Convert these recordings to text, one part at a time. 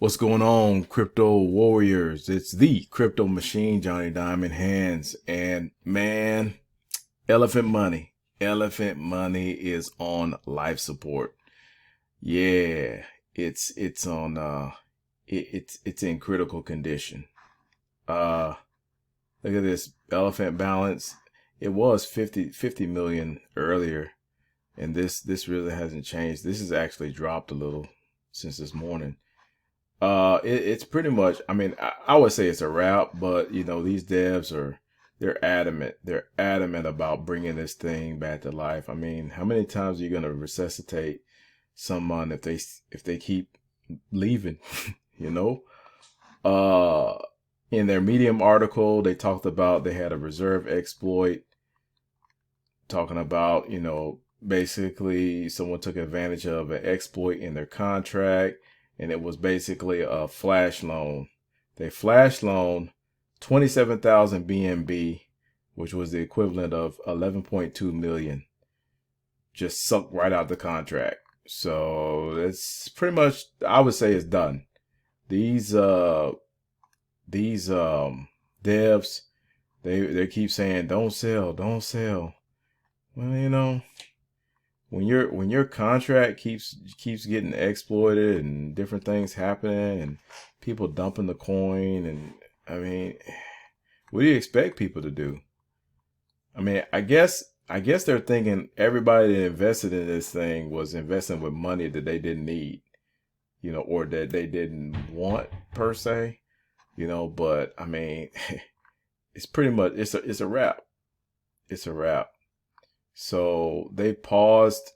What's going on, crypto warriors? It's the crypto machine, Johnny Diamond Hands. And man, elephant money. Elephant money is on life support. Yeah, it's on it's in critical condition. Uh Look at this elephant balance. It was 50 million earlier, and this really hasn't changed. This has actually dropped a little since this morning. It's pretty much, I would say it's a wrap, but these devs they're adamant. They're adamant about bringing this thing back to life. I mean, how many times are you going to resuscitate someone if they keep leaving, you know? In their Medium article, they talked about they had a reserve exploit talking about, basically someone took advantage of an exploit in their contract, and it was basically a flash loan. They flash loan 27,000 BNB, which was the equivalent of 11.2 million, just sucked right out the contract. So it's pretty much, I would say, it's done. These devs, they keep saying don't sell, don't sell. Well, when your contract keeps getting exploited and different things happening and people dumping the coin, and what do you expect people to do? I guess they're thinking everybody that invested in this thing was investing with money that they didn't need, or that they didn't want per se, but it's pretty much, it's a wrap. It's a wrap. So they paused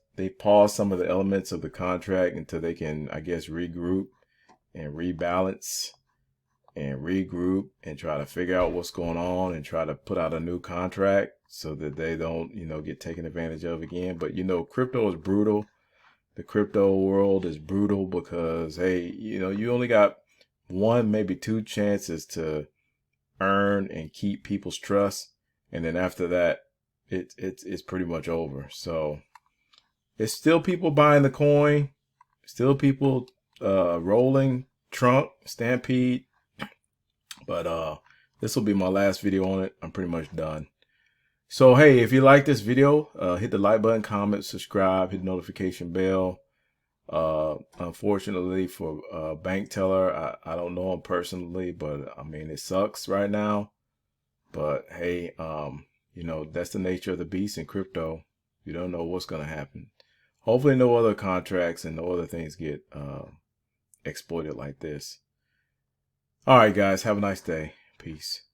some of the elements of the contract until they can, I guess, regroup and rebalance and regroup and try to figure out what's going on and try to put out a new contract so that they don't, get taken advantage of again. But crypto is brutal. The crypto world is brutal because, hey, you only got one, maybe two chances to earn and keep people's trust, and then after that, it's pretty much over. So it's still people buying the coin, still people rolling trunk stampede, but this will be my last video on it. I'm pretty much done. So hey, if you like this video, hit the like button, comment, subscribe, hit the notification bell. Unfortunately for bank teller, I don't know him personally, but it sucks right now. But hey, that's the nature of the beast in crypto. You don't know what's going to happen. Hopefully no other contracts and no other things get exploited like this. All right, guys, have a nice day. Peace.